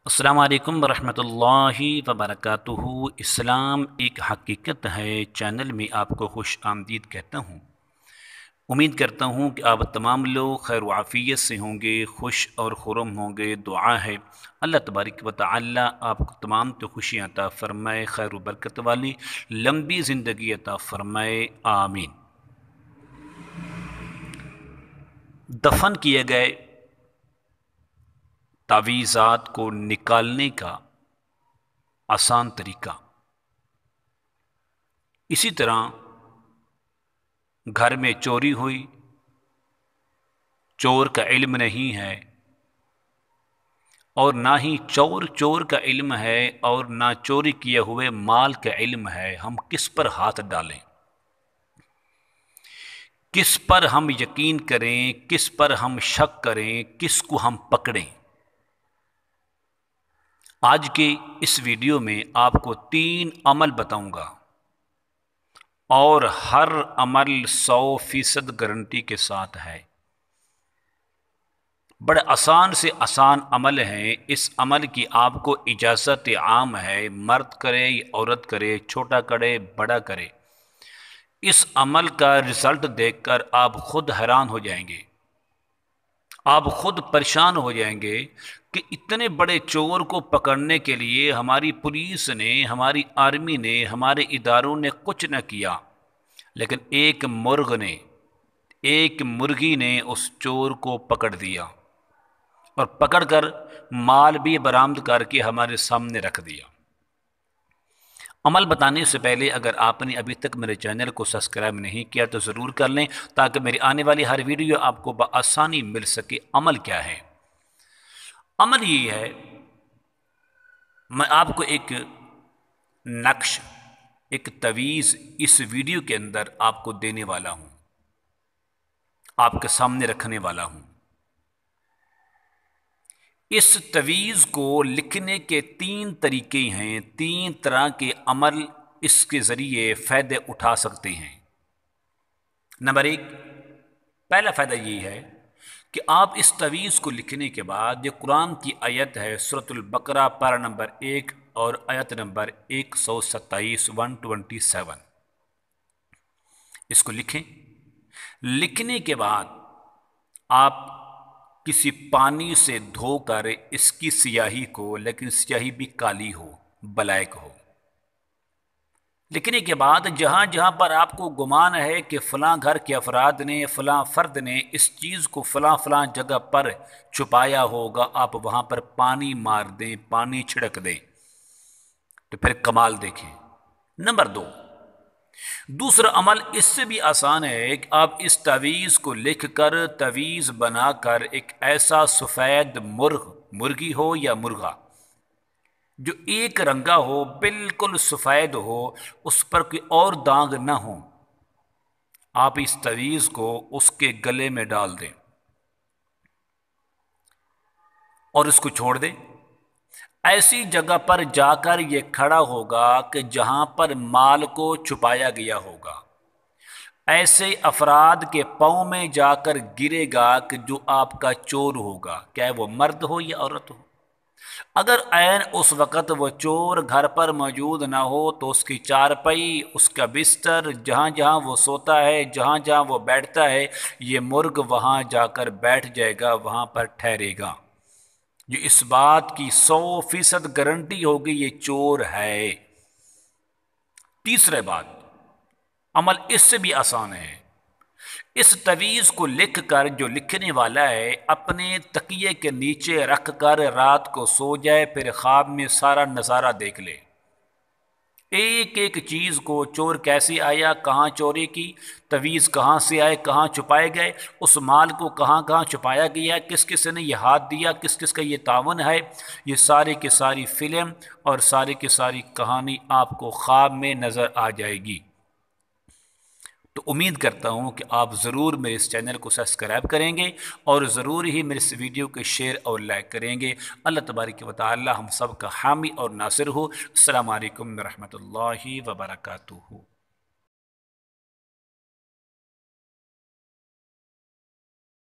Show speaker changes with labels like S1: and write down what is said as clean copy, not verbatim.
S1: अस्सलाम वालेकुम रहमतुल्लाहि व बरकातुहू। इस्लाम एक हकीकत है चैनल में आपको खुश आमदीद कहता हूँ। उम्मीद करता हूँ कि आप तमाम लोग खैर व आफ़ियत से होंगे, खुश और खुरम होंगे। दुआ है अल्लाह तबारक व तआला आपको तमाम तो खुशियाँ अता फ़रमाए, खैर व बरकत वाली लंबी ज़िंदगी अता फ़रमाए, आमीन। दफन किए गए तावीज़ात को निकालने का आसान तरीका। इसी तरह घर में चोरी हुई, चोर का इल्म नहीं है और ना ही चोर का इल्म है और ना चोरी किए हुए माल का इल्म है, हम किस पर हाथ डालें, किस पर हम यकीन करें, किस पर हम शक करें, किस को हम पकड़ें। आज के इस वीडियो में आपको 3 अमल बताऊंगा और हर अमल 100% गारंटी के साथ है। बड़े आसान से आसान अमल हैं। इस अमल की आपको इजाज़त आम है, मर्द करे औरत करे, छोटा करे बड़ा करे। इस अमल का रिज़ल्ट देखकर आप खुद हैरान हो जाएंगे, आप खुद परेशान हो जाएंगे कि इतने बड़े चोर को पकड़ने के लिए हमारी पुलिस ने, हमारी आर्मी ने, हमारे इदारों ने कुछ न किया, लेकिन एक मुर्गी ने उस चोर को पकड़ दिया और पकड़कर माल भी बरामद करके हमारे सामने रख दिया। अमल बताने से पहले अगर आपने अभी तक मेरे चैनल को सब्सक्राइब नहीं किया तो ज़रूर कर लें, ताकि मेरी आने वाली हर वीडियो आपको बआसानी मिल सके। अमल क्या है? अमल ये है, मैं आपको एक नक्श, एक तवीज़ इस वीडियो के अंदर आपको देने वाला हूँ, आपके सामने रखने वाला हूँ। इस तवीज़ को लिखने के 3 तरीके हैं, 3 तरह के अमल इसके ज़रिए फ़ायदे उठा सकते हैं। नंबर 1, पहला फ़ायदा ये है कि आप इस तवीज़ को लिखने के बाद जो कुरान की आयत है सूरतुल बकरा पारा नंबर 1 और आयत नंबर 127 127, इसको लिखें। लिखने के बाद आप किसी पानी से धोकर इसकी स्याही को, लेकिन स्याही भी काली हो, ब्लैक हो, लिखने के बाद जहाँ जहाँ पर आपको गुमान है कि फ़लाँ घर के अफराद ने, फ़लाँ फ़र्द ने इस चीज़ को फ़लाँ जगह पर छुपाया होगा, आप वहाँ पर पानी मार दें, पानी छिड़क दें, तो फिर कमाल देखें। नंबर 2, दूसरा अमल इससे भी आसान है कि आप इस तवीज़ को लिखकर तवीज़ बनाकर एक ऐसा सफ़ेद मुर्गी हो या मुर्गा जो एक रंगा हो, बिल्कुल सफ़ेद हो, उस पर कोई और दाग ना हो, आप इस तवीज़ को उसके गले में डाल दें और इसको छोड़ दें। ऐसी जगह पर जाकर ये खड़ा होगा कि जहां पर माल को छुपाया गया होगा। ऐसे अफराद के पाँव में जाकर गिरेगा कि जो आपका चोर होगा, चाहे वो मर्द हो या औरत हो। अगर ऐन उस वक़्त वो चोर घर पर मौजूद ना हो तो उसकी चारपाई, उसका बिस्तर, जहाँ जहाँ वो सोता है, जहाँ जहाँ वो बैठता है, ये मुर्ग वहाँ जाकर बैठ जाएगा, वहाँ पर ठहरेगा। जो इस बात की 100% गारंटी होगी ये चोर है। तीसरी बात, अमल इससे भी आसान है। इस तवीज़ को लिखकर जो लिखने वाला है अपने तकिए के नीचे रख कर रात को सो जाए, फिर ख्वाब में सारा नज़ारा देख ले, एक एक चीज़ को, चोर कैसे आया, कहाँ चोरी की, तवीज़ कहाँ से आए, कहाँ छुपाए गए, उस माल को कहाँ कहाँ छुपाया गया, किस किस ने ये हाथ दिया, किस किस का ये तावन है, ये सारी की सारी फिल्म और सारी की सारी कहानी आपको ख्वाब में नज़र आ जाएगी। तो उम्मीद करता हूँ कि आप ज़रूर मेरे इस चैनल को सब्सक्राइब करेंगे और ज़रूर ही मेरे इस वीडियो को शेयर और लाइक करेंगे। अल्लाह तबारक व तआला हम सब का हामी और नासिर हो। अस्सलामु अलैकुम व रहमतुल्लाहि व बरकातुहू।